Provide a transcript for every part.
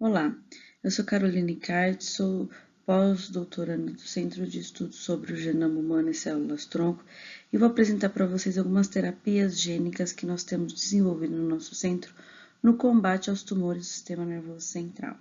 Olá, eu sou Caroline Card, sou pós-doutoranda do Centro de Estudos sobre o Genoma Humano e Células-Tronco e vou apresentar para vocês algumas terapias gênicas que nós temos desenvolvido no nosso centro no combate aos tumores do sistema nervoso central.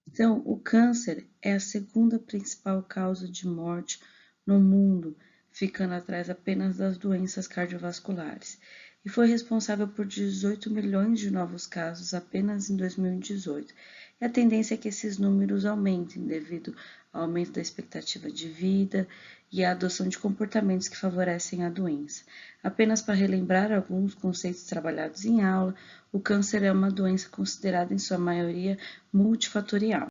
Então, o câncer é a segunda principal causa de morte no mundo, ficando atrás apenas das doenças cardiovasculares, e foi responsável por 18 milhões de novos casos apenas em 2018. E a tendência é que esses números aumentem devido ao aumento da expectativa de vida e à adoção de comportamentos que favorecem a doença. Apenas para relembrar alguns conceitos trabalhados em aula, o câncer é uma doença considerada em sua maioria multifatorial.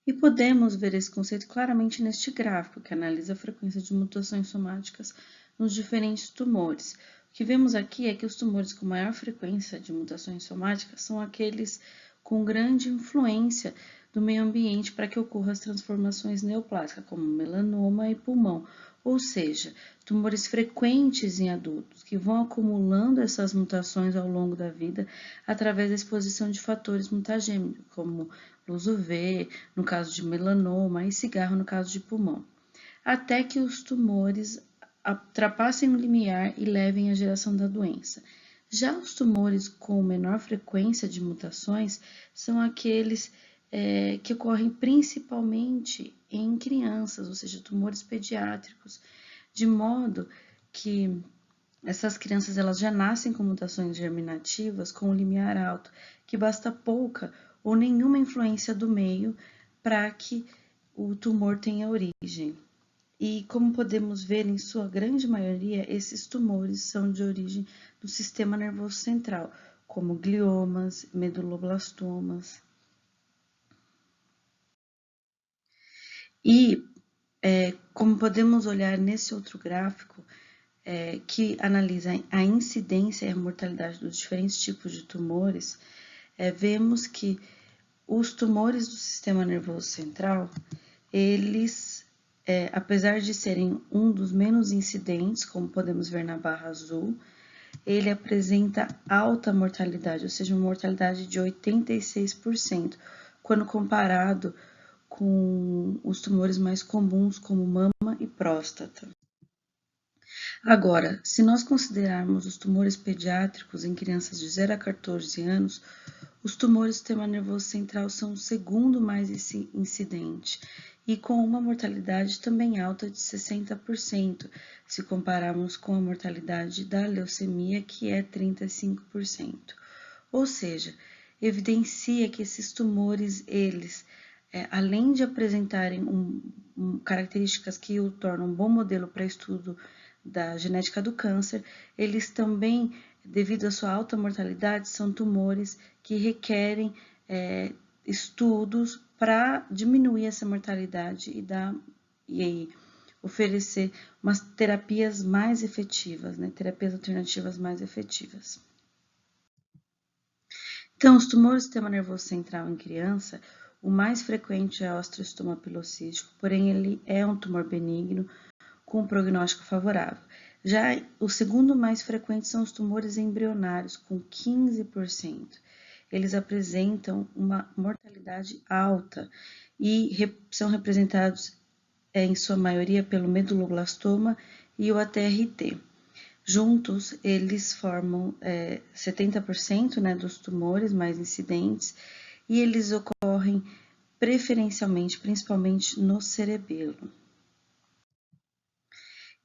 E podemos ver esse conceito claramente neste gráfico, que analisa a frequência de mutações somáticas nos diferentes tumores. O que vemos aqui é que os tumores com maior frequência de mutações somáticas são aqueles com grande influência do meio ambiente para que ocorram as transformações neoplásicas, como melanoma e pulmão, ou seja, tumores frequentes em adultos, que vão acumulando essas mutações ao longo da vida através da exposição de fatores mutagênicos, como luz UV, no caso de melanoma, e cigarro, no caso de pulmão, até que os tumores ultrapassem o limiar e levem à geração da doença. Já os tumores com menor frequência de mutações são aqueles que ocorrem principalmente em crianças, ou seja, tumores pediátricos, de modo que essas crianças elas já nascem com mutações germinativas com um limiar alto, que basta pouca ou nenhuma influência do meio para que o tumor tenha origem. E como podemos ver, em sua grande maioria, esses tumores são de origem do sistema nervoso central, como gliomas, meduloblastomas. E como podemos olhar nesse outro gráfico, que analisa a incidência e a mortalidade dos diferentes tipos de tumores, vemos que os tumores do sistema nervoso central, eles, apesar de serem um dos menos incidentes, como podemos ver na barra azul, ele apresenta alta mortalidade, ou seja, uma mortalidade de 86%, quando comparado com os tumores mais comuns, como mama e próstata. Agora, se nós considerarmos os tumores pediátricos em crianças de 0 a 14 anos, os tumores do sistema nervoso central são o segundo mais incidente e com uma mortalidade também alta de 60%, se compararmos com a mortalidade da leucemia, que é 35%. Ou seja, evidencia que esses tumores, eles, além de apresentarem características que o tornam um bom modelo para estudo da genética do câncer, eles também, devido à sua alta mortalidade, são tumores que requerem estudos para diminuir essa mortalidade e oferecer umas terapias mais efetivas, terapias alternativas mais efetivas. Então, os tumores do sistema nervoso central em criança, o mais frequente é o osteostoma pilocístico, porém ele é um tumor benigno com prognóstico favorável. Já o segundo mais frequente são os tumores embrionários, com 15%. Eles apresentam uma mortalidade alta e são representados, em sua maioria, pelo meduloblastoma e o ATRT. Juntos, eles formam 70% dos tumores mais incidentes e eles ocorrem preferencialmente, principalmente no cerebelo.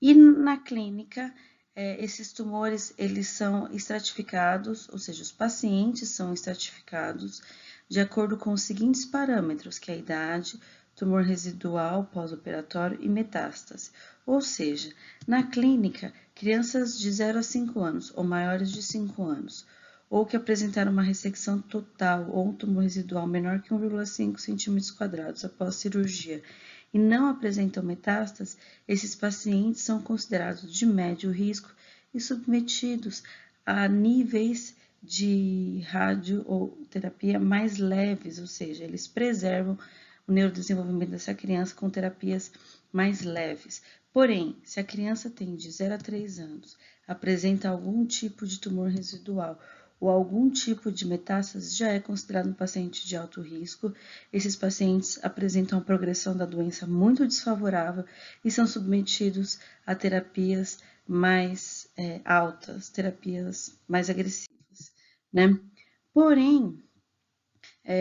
E na clínica, esses tumores, eles são estratificados, ou seja, os pacientes são estratificados de acordo com os seguintes parâmetros, que é a idade, tumor residual pós-operatório e metástase. Ou seja, na clínica, crianças de 0 a 5 anos ou maiores de 5 anos, ou que apresentaram uma ressecção total ou um tumor residual menor que 1,5 cm² após cirurgia e não apresentam metástase, esses pacientes são considerados de médio risco e submetidos a níveis de rádio ou terapia mais leves, ou seja, eles preservam o neurodesenvolvimento dessa criança com terapias mais leves. Porém, se a criança tem de 0 a 3 anos, apresenta algum tipo de tumor residual ou algum tipo de metástase já é considerado um paciente de alto risco. Esses pacientes apresentam a progressão da doença muito desfavorável e são submetidos a terapias mais altas, terapias mais agressivas, né? Porém,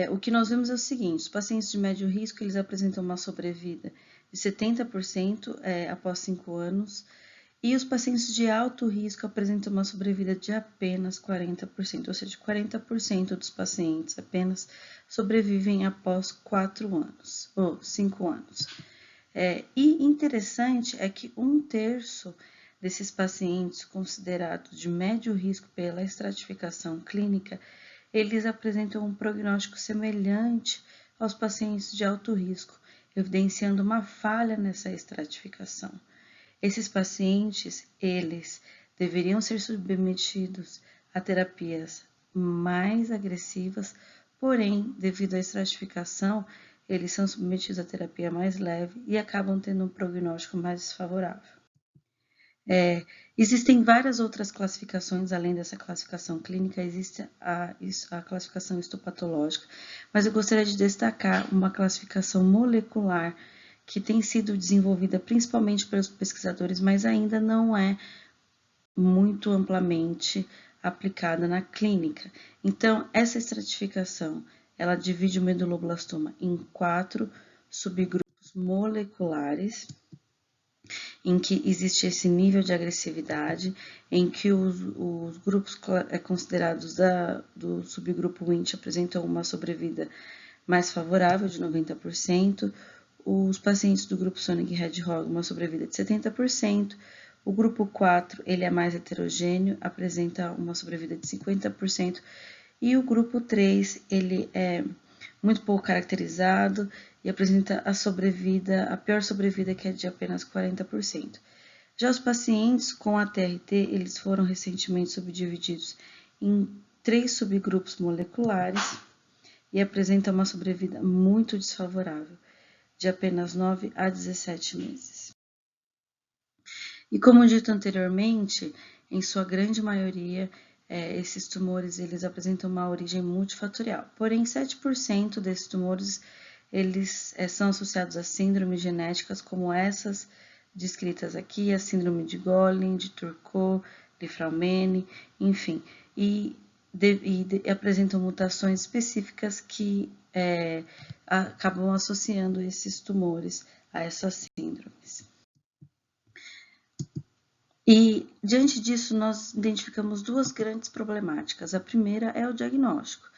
o que nós vemos é o seguinte: os pacientes de médio risco eles apresentam uma sobrevida de 70% após 5 anos, e os pacientes de alto risco apresentam uma sobrevida de apenas 40%, ou seja, 40% dos pacientes apenas sobrevivem após 4 anos, ou 5 anos. E interessante é que 1/3 desses pacientes considerados de médio risco pela estratificação clínica, eles apresentam um prognóstico semelhante aos pacientes de alto risco, evidenciando uma falha nessa estratificação. Esses pacientes, eles deveriam ser submetidos a terapias mais agressivas, porém, devido à estratificação, eles são submetidos à terapia mais leve e acabam tendo um prognóstico mais desfavorável. Existem várias outras classificações, além dessa classificação clínica, existe a classificação histopatológica, mas eu gostaria de destacar uma classificação molecular que tem sido desenvolvida principalmente pelos pesquisadores, mas ainda não é muito amplamente aplicada na clínica. Então, essa estratificação, ela divide o meduloblastoma em 4 subgrupos moleculares, em que existe esse nível de agressividade, em que os grupos considerados do subgrupo WNT apresentam uma sobrevida mais favorável, de 90%, os pacientes do grupo Sonic Hedgehog, uma sobrevida de 70%, o grupo 4, ele é mais heterogêneo, apresenta uma sobrevida de 50%, e o grupo 3, ele é muito pouco caracterizado e apresenta a pior sobrevida, que é de apenas 40%. Já os pacientes com ATRT, eles foram recentemente subdivididos em 3 subgrupos moleculares e apresentam uma sobrevida muito desfavorável, de apenas 9 a 17 meses. E como dito anteriormente, em sua grande maioria, esses tumores eles apresentam uma origem multifatorial. Porém, 7% desses tumores eles são associados a síndromes genéticas como essas descritas aqui, a síndrome de Golin, de Turcot, de Fraumeni, enfim, e apresentam mutações específicas que acabam associando esses tumores a essas síndromes. E, diante disso, nós identificamos 2 grandes problemáticas. A primeira é o diagnóstico,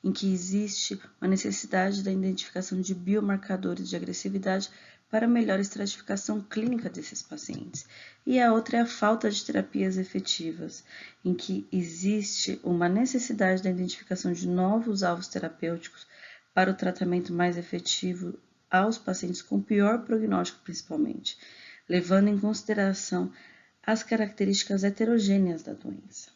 em que existe uma necessidade da identificação de biomarcadores de agressividade para melhor estratificação clínica desses pacientes. E a outra é a falta de terapias efetivas, em que existe uma necessidade da identificação de novos alvos terapêuticos para o tratamento mais efetivo aos pacientes com pior prognóstico, principalmente, levando em consideração as características heterogêneas da doença.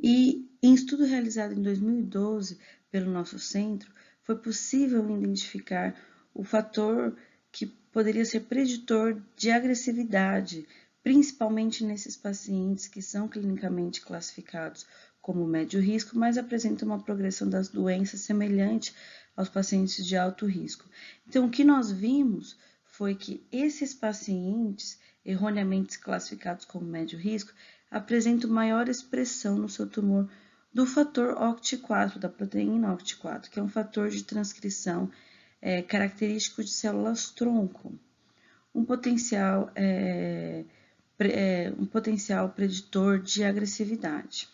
E em estudo realizado em 2012 pelo nosso centro, foi possível identificar o fator que poderia ser preditor de agressividade, principalmente nesses pacientes que são clinicamente classificados como médio risco, mas apresentam uma progressão das doenças semelhante aos pacientes de alto risco. Então, o que nós vimos foi que esses pacientes erroneamente classificados como médio risco, apresentam maior expressão no seu tumor do fator OCT4, da proteína OCT4, que é um fator de transcrição característico de células-tronco, um potencial preditor de agressividade.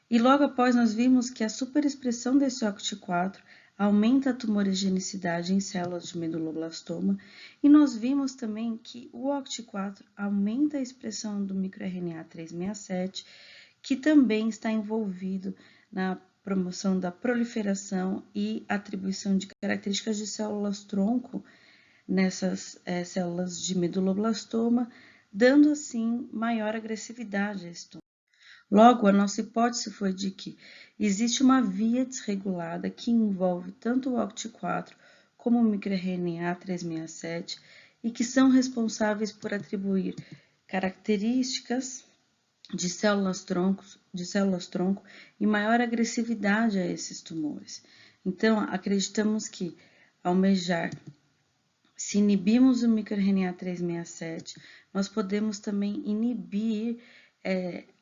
E logo após nós vimos que a superexpressão desse OCT4 aumenta a tumorigenicidade em células de meduloblastoma, e nós vimos também que o OCT4 aumenta a expressão do microRNA 367, que também está envolvido na promoção da proliferação e atribuição de características de células-tronco nessas células de meduloblastoma, dando assim maior agressividade a esse tumor. Logo, a nossa hipótese foi de que existe uma via desregulada que envolve tanto o OCT4 como o microRNA 367 e que são responsáveis por atribuir características de células-tronco e maior agressividade a esses tumores. Então, acreditamos que almejar, se inibimos o microRNA 367, nós podemos também inibir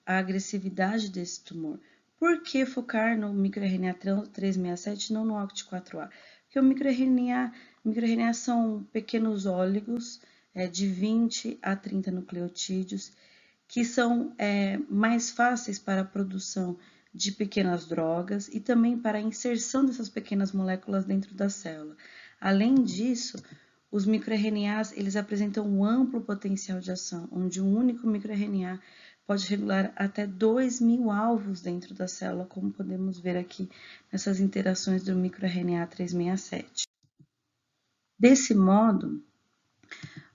a agressividade desse tumor. Por que focar no microRNA 367 e não no OCT4A? Porque o microRNA são pequenos óligos de 20 a 30 nucleotídeos que são mais fáceis para a produção de pequenas drogas e também para a inserção dessas pequenas moléculas dentro da célula. Além disso, os microRNAs eles apresentam um amplo potencial de ação, onde um único microRNA pode regular até 2.000 alvos dentro da célula, como podemos ver aqui nessas interações do microRNA 367. Desse modo,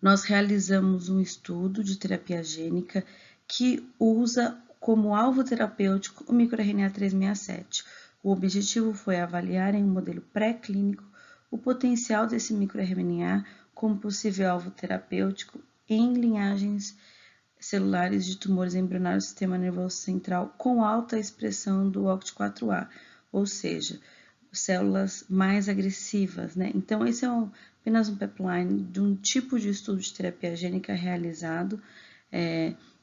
nós realizamos um estudo de terapia gênica que usa como alvo terapêutico o microRNA 367. O objetivo foi avaliar em um modelo pré-clínico o potencial desse microRNA como possível alvo terapêutico em linhagens celulares de tumores embrionários do sistema nervoso central com alta expressão do OCT4A, ou seja, células mais agressivas, né? Então, esse é apenas um pipeline de um tipo de estudo de terapia gênica realizado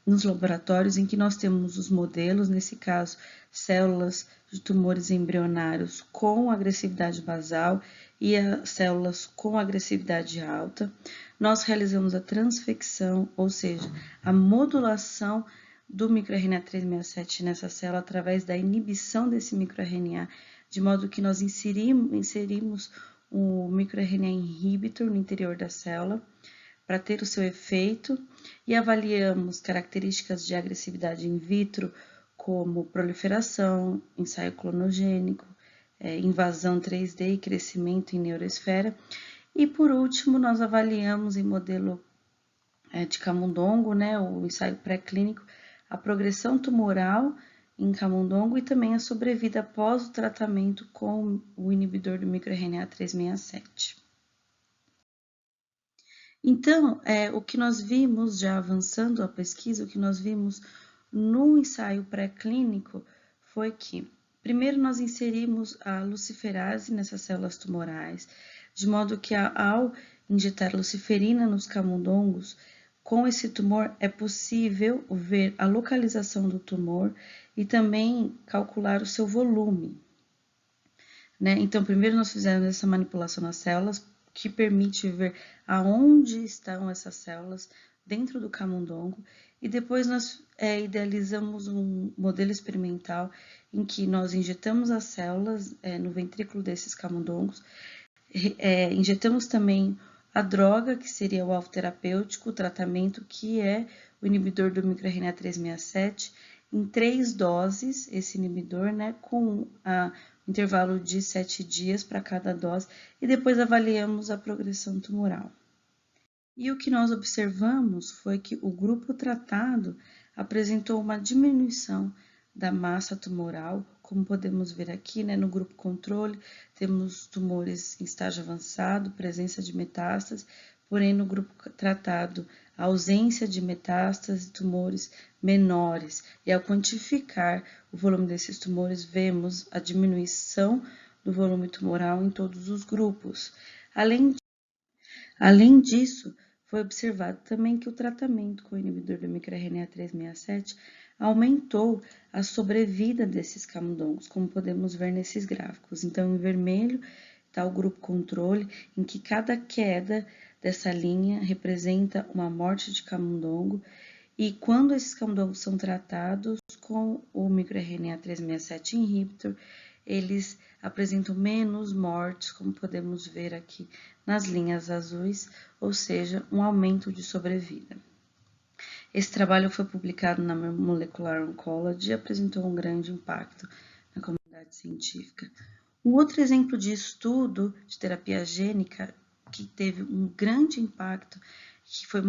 nos laboratórios em que nós temos os modelos, nesse caso, células de tumores embrionários com agressividade basal e as células com agressividade alta. Nós realizamos a transfecção, ou seja, a modulação do microRNA 367 nessa célula através da inibição desse microRNA, de modo que nós inserimos o microRNA inhibitor no interior da célula para ter o seu efeito e avaliamos características de agressividade in vitro, como proliferação, ensaio clonogênico, invasão 3D e crescimento em neuroesfera. E por último, nós avaliamos em modelo de camundongo, né, o ensaio pré-clínico, a progressão tumoral em camundongo e também a sobrevida após o tratamento com o inibidor do microRNA 367. Então, o que nós vimos, já avançando a pesquisa, o que nós vimos no ensaio pré-clínico foi que, primeiro, nós inserimos a luciferase nessas células tumorais, de modo que ao injetar luciferina nos camundongos, com esse tumor é possível ver a localização do tumor e também calcular o seu volume, né? Então, primeiro nós fizemos essa manipulação nas células, que permite ver aonde estão essas células dentro do camundongo, e depois nós idealizamos um modelo experimental em que nós injetamos as células no ventrículo desses camundongos, injetamos também a droga, que seria o alvo terapêutico, o tratamento, que é o inibidor do microRNA 367, em 3 doses, esse inibidor, né, com intervalo de 7 dias para cada dose, e depois avaliamos a progressão tumoral. E o que nós observamos foi que o grupo tratado apresentou uma diminuição da massa tumoral, como podemos ver aqui, né, no grupo controle, temos tumores em estágio avançado, presença de metástase, porém no grupo tratado, a ausência de metástase e tumores menores. E ao quantificar o volume desses tumores, vemos a diminuição do volume tumoral em todos os grupos. Além disso, foi observado também que o tratamento com o inibidor do microRNA 367 aumentou a sobrevida desses camundongos, como podemos ver nesses gráficos. Então, em vermelho está o grupo controle, em que cada queda dessa linha representa uma morte de camundongo, e quando esses camundongos são tratados com o microRNA 367 inhibitor, eles apresentam menos mortes, como podemos ver aqui nas linhas azuis, ou seja, um aumento de sobrevida. Esse trabalho foi publicado na Molecular Oncology e apresentou um grande impacto na comunidade científica. Um outro exemplo de estudo de terapia gênica que teve um grande impacto, que foi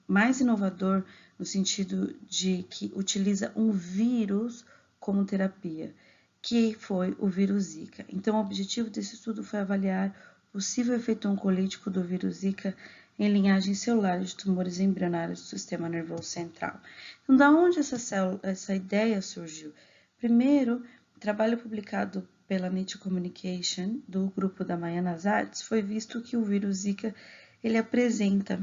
mais inovador no sentido de que utiliza um vírus como terapia, que foi o vírus Zika. Então, o objetivo desse estudo foi avaliar o possível efeito oncolítico do vírus Zika em linhagens celulares de tumores embrionários do sistema nervoso central. Então, da onde essa ideia surgiu? Primeiro, o trabalho publicado pela Nature Communication, do grupo da Maiana Zatz, foi visto que o vírus Zika ele apresenta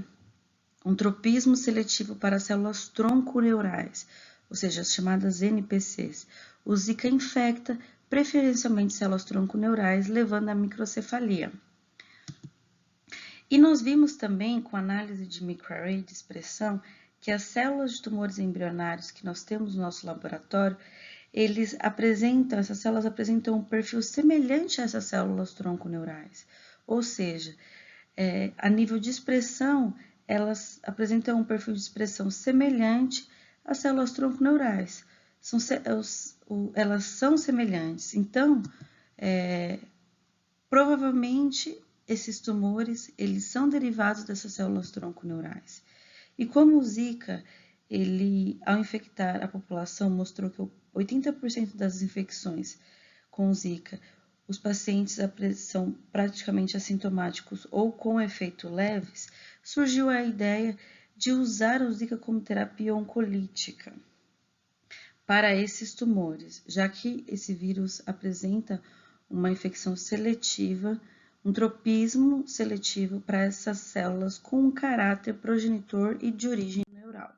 um tropismo seletivo para células tronco-neurais, ou seja, as chamadas NPCs. O Zika infecta preferencialmente células tronco-neurais, levando à microcefalia. E nós vimos também, com análise de microarray de expressão, que as células de tumores embrionários que nós temos no nosso laboratório, essas células apresentam um perfil semelhante a essas células tronco-neurais. Ou seja, a nível de expressão, elas apresentam um perfil de expressão semelhante às células tronco-neurais. Elas são semelhantes. Então, provavelmente, esses tumores, eles são derivados dessas células tronco-neurais. E como o Zika, ao infectar a população, mostrou que 80% das infecções com Zika, os pacientes são praticamente assintomáticos ou com efeito leves, surgiu a ideia de usar o Zika como terapia oncolítica para esses tumores, já que esse vírus apresenta uma infecção seletiva, um tropismo seletivo para essas células com um caráter progenitor e de origem neural.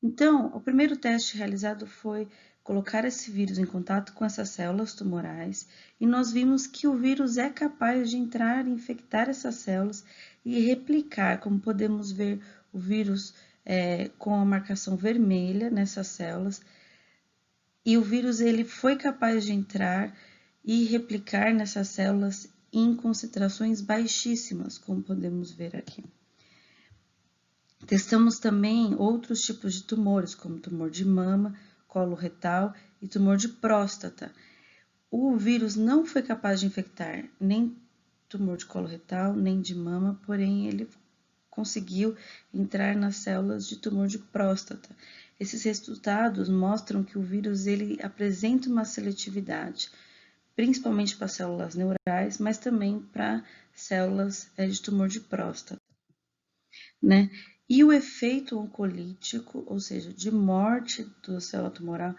Então, o primeiro teste realizado foi colocar esse vírus em contato com essas células tumorais e nós vimos que o vírus é capaz de entrar e infectar essas células e replicar, como podemos ver o vírus com a marcação vermelha nessas células, e o vírus ele foi capaz de entrar e replicar nessas células em concentrações baixíssimas, como podemos ver aqui. Testamos também outros tipos de tumores, como tumor de mama, colo retal e tumor de próstata. O vírus não foi capaz de infectar nem tumor de colo retal, nem de mama, porém ele conseguiu entrar nas células de tumor de próstata. Esses resultados mostram que o vírus ele apresenta uma seletividade, principalmente para células neurais, mas também para células de tumor de próstata, né? E o efeito oncolítico, ou seja, de morte da célula tumoral,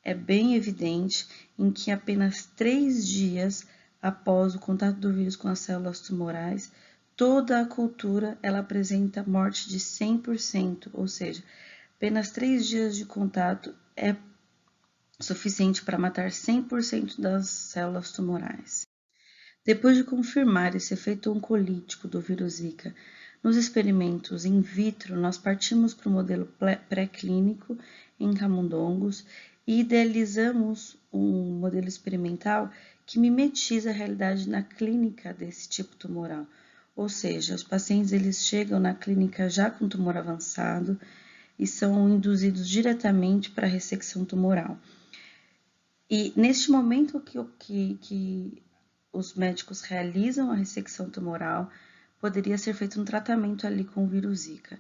é bem evidente em que apenas 3 dias após o contato do vírus com as células tumorais, toda a cultura ela apresenta morte de 100%, ou seja, apenas 3 dias de contato é suficiente para matar 100% das células tumorais. Depois de confirmar esse efeito oncolítico do vírus Zika, nos experimentos in vitro, nós partimos para o modelo pré-clínico em camundongos e idealizamos um modelo experimental que mimetiza a realidade na clínica desse tipo tumoral. Ou seja, os pacientes eles chegam na clínica já com tumor avançado e são induzidos diretamente para a ressecção tumoral. E neste momento que os médicos realizam a ressecção tumoral, poderia ser feito um tratamento ali com o vírus Zika,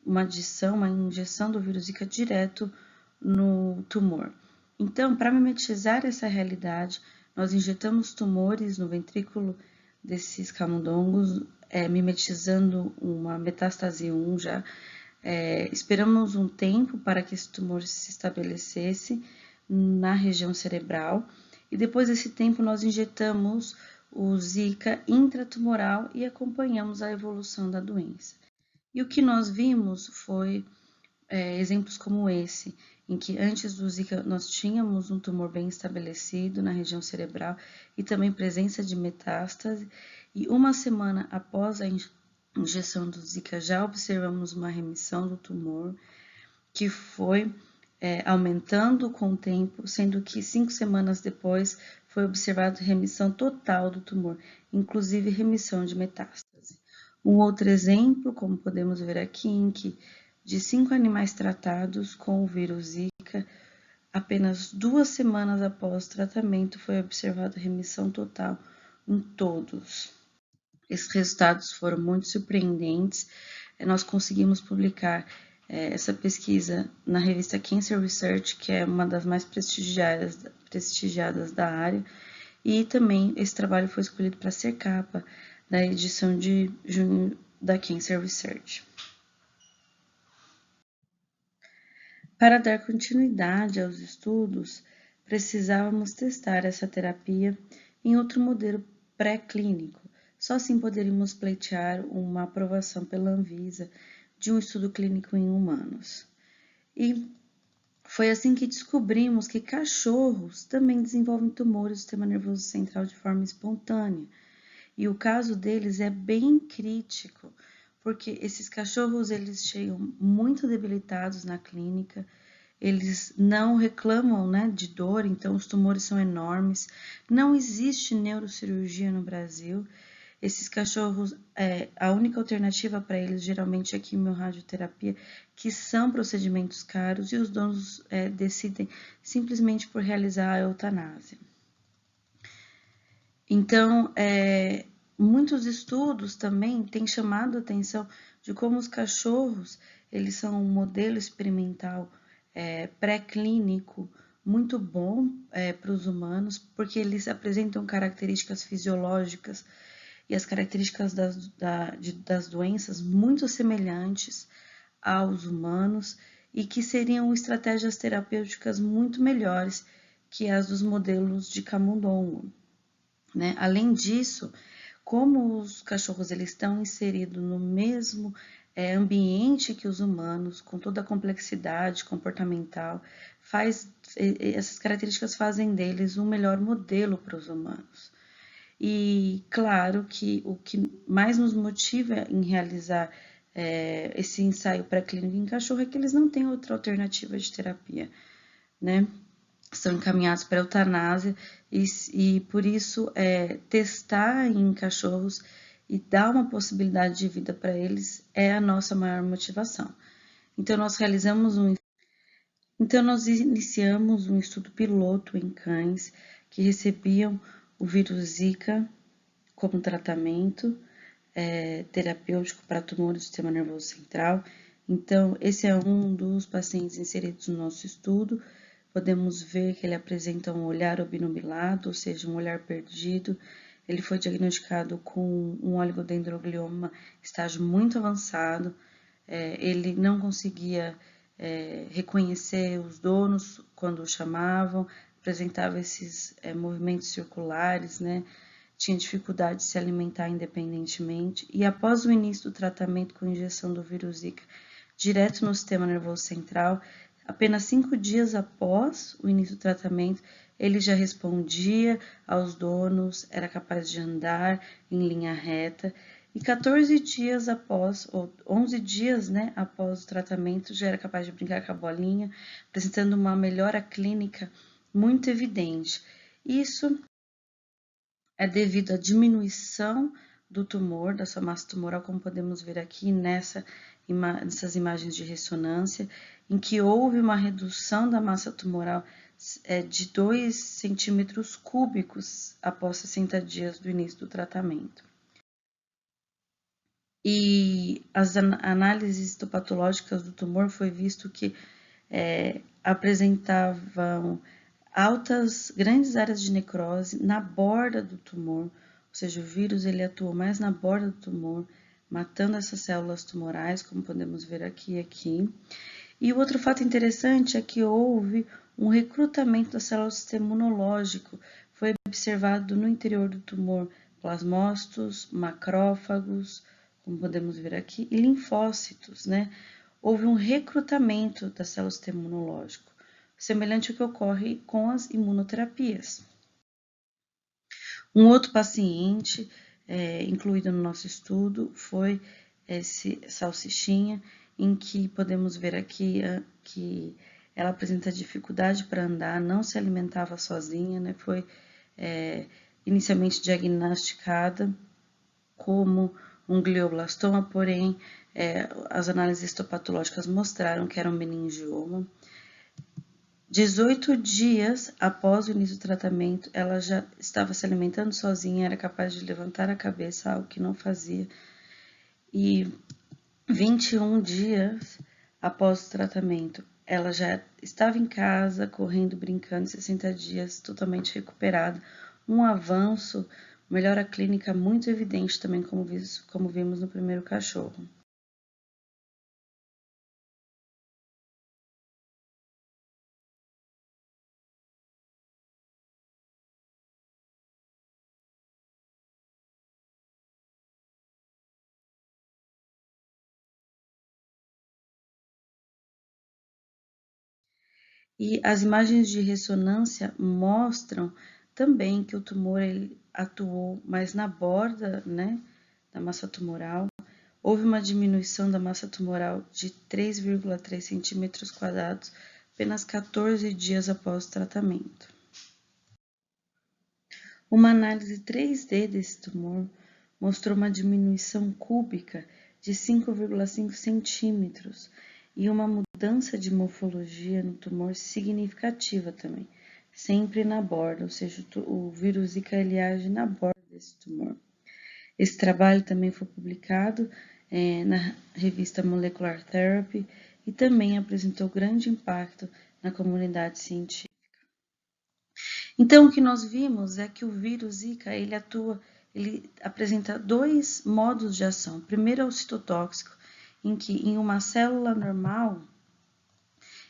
uma injeção do vírus Zika direto no tumor. Então, para mimetizar essa realidade, nós injetamos tumores no ventrículo desses camundongos, mimetizando uma metástase 1 já. Esperamos um tempo para que esse tumor se estabelecesse na região cerebral e depois desse tempo nós injetamos o Zika intratumoral e acompanhamos a evolução da doença. E o que nós vimos foi exemplos como esse, em que antes do Zika nós tínhamos um tumor bem estabelecido na região cerebral e também presença de metástase, e uma semana após a injeção do Zika já observamos uma remissão do tumor, que foi aumentando com o tempo, sendo que 5 semanas depois foi observado remissão total do tumor, inclusive remissão de metástase. Um outro exemplo, como podemos ver aqui, em que de 5 animais tratados com o vírus Zika, apenas 2 semanas após o tratamento foi observada remissão total em todos. Esses resultados foram muito surpreendentes. Nós conseguimos publicar essa pesquisa na revista Cancer Research, que é uma das mais prestigiadas da área, e também esse trabalho foi escolhido para ser capa da edição de junho da Cancer Research. Para dar continuidade aos estudos, precisávamos testar essa terapia em outro modelo pré-clínico. Só assim poderíamos pleitear uma aprovação pela Anvisa de um estudo clínico em humanos. E foi assim que descobrimos que cachorros também desenvolvem tumores do sistema nervoso central de forma espontânea. E o caso deles é bem crítico, porque esses cachorros eles chegam muito debilitados na clínica, eles não reclamam, né, de dor, então os tumores são enormes. Não existe neurocirurgia no Brasil. Esses cachorros, a única alternativa para eles geralmente é quimio-radioterapia, que são procedimentos caros e os donos decidem simplesmente por realizar a eutanásia. Então, muitos estudos também têm chamado a atenção de como os cachorros, eles são um modelo experimental pré-clínico muito bom para os humanos, porque eles apresentam características fisiológicas e as características das doenças muito semelhantes aos humanos e que seriam estratégias terapêuticas muito melhores que as dos modelos de camundongo, né? Além disso, como os cachorros eles estão inseridos no mesmo ambiente que os humanos, com toda a complexidade comportamental, essas características fazem deles um melhor modelo para os humanos. E claro que o que mais nos motiva em realizar esse ensaio pré-clínico em cachorro é que eles não têm outra alternativa de terapia, né? São encaminhados para a eutanásia e por isso testar em cachorros e dar uma possibilidade de vida para eles é a nossa maior motivação. Então nós iniciamos um estudo piloto em cães que recebiam o vírus Zika como tratamento terapêutico para tumores do sistema nervoso central. Então, esse é um dos pacientes inseridos no nosso estudo. Podemos ver que ele apresenta um olhar obnubilado, ou seja, um olhar perdido. Ele foi diagnosticado com um oligodendroglioma estágio muito avançado. Ele não conseguia reconhecer os donos quando o chamavam, apresentava esses movimentos circulares, né? Tinha dificuldade de se alimentar independentemente. E após o início do tratamento com injeção do vírus Zika direto no sistema nervoso central, apenas 5 dias após o início do tratamento, ele já respondia aos donos, era capaz de andar em linha reta, e 14 dias após, ou 11 dias, né, após o tratamento, já era capaz de brincar com a bolinha, apresentando uma melhora clínica muito evidente. Isso é devido à diminuição do tumor, da sua massa tumoral, como podemos ver aqui nessas imagens de ressonância, em que houve uma redução da massa tumoral de 2 centímetros cúbicos após 60 dias do início do tratamento. E as análises histopatológicas do tumor foi visto que apresentavam grandes áreas de necrose na borda do tumor, ou seja, o vírus ele atua mais na borda do tumor, matando essas células tumorais, como podemos ver aqui e aqui. E o outro fato interessante é que houve um recrutamento das células do sistema imunológico. Foi observado no interior do tumor plasmócitos, macrófagos, como podemos ver aqui, e linfócitos, né? Houve um recrutamento das células do sistema imunológico, semelhante ao que ocorre com as imunoterapias. Um outro paciente incluído no nosso estudo foi esse salsichinha, em que podemos ver aqui que ela apresenta dificuldade para andar, não se alimentava sozinha, né? Foi inicialmente diagnosticada como um glioblastoma, porém as análises histopatológicas mostraram que era um meningioma. 18 dias após o início do tratamento, ela já estava se alimentando sozinha, era capaz de levantar a cabeça, algo que não fazia. E 21 dias após o tratamento, ela já estava em casa, correndo, brincando, 60 dias totalmente recuperada. Um avanço melhora clínica muito evidente também, como vimos no primeiro cachorro. E as imagens de ressonância mostram também que o tumor ele atuou mais na borda, né, da massa tumoral. Houve uma diminuição da massa tumoral de 3,3 centímetros quadrados apenas 14 dias após o tratamento. Uma análise 3D desse tumor mostrou uma diminuição cúbica de 5,5 centímetros e uma mudança de morfologia no tumor significativa também, sempre na borda, ou seja, o vírus Zika ele age na borda desse tumor. Esse trabalho também foi publicado na revista Molecular Therapy e também apresentou grande impacto na comunidade científica. Então, o que nós vimos é que o vírus Zika, ele apresenta dois modos de ação. Primeiro é o citotóxico, em que em uma célula normal,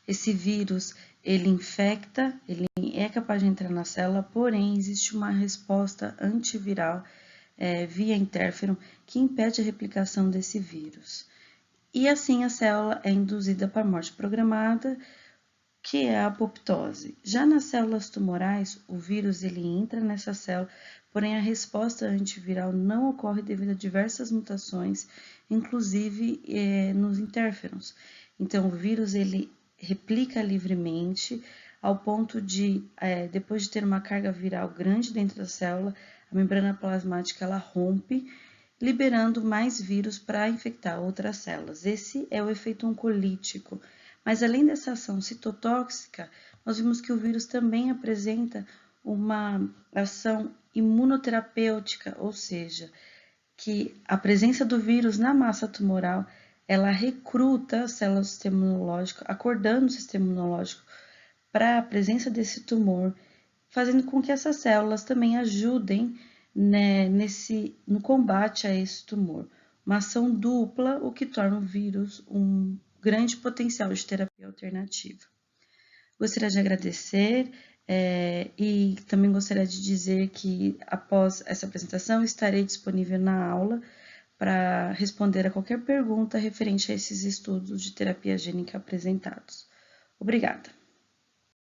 esse vírus, ele infecta, ele é capaz de entrar na célula, porém, existe uma resposta antiviral via interferon que impede a replicação desse vírus. E assim a célula é induzida para a morte programada, que é a apoptose. Já nas células tumorais, o vírus ele entra nessa célula, porém a resposta antiviral não ocorre devido a diversas mutações, inclusive nos interferons. Então, o vírus ele replica livremente ao ponto de, depois de ter uma carga viral grande dentro da célula, a membrana plasmática ela rompe, liberando mais vírus para infectar outras células. Esse é o efeito oncolítico. Mas além dessa ação citotóxica, nós vimos que o vírus também apresenta uma ação imunoterapêutica, ou seja, que a presença do vírus na massa tumoral, ela recruta as células do sistema imunológico, acordando o sistema imunológico para a presença desse tumor, fazendo com que essas células também ajudem, né, no combate a esse tumor. Uma ação dupla, o que torna o vírus um grande potencial de terapia alternativa. Gostaria de agradecer e também gostaria de dizer que após essa apresentação estarei disponível na aula para responder a qualquer pergunta referente a esses estudos de terapia gênica apresentados. Obrigada.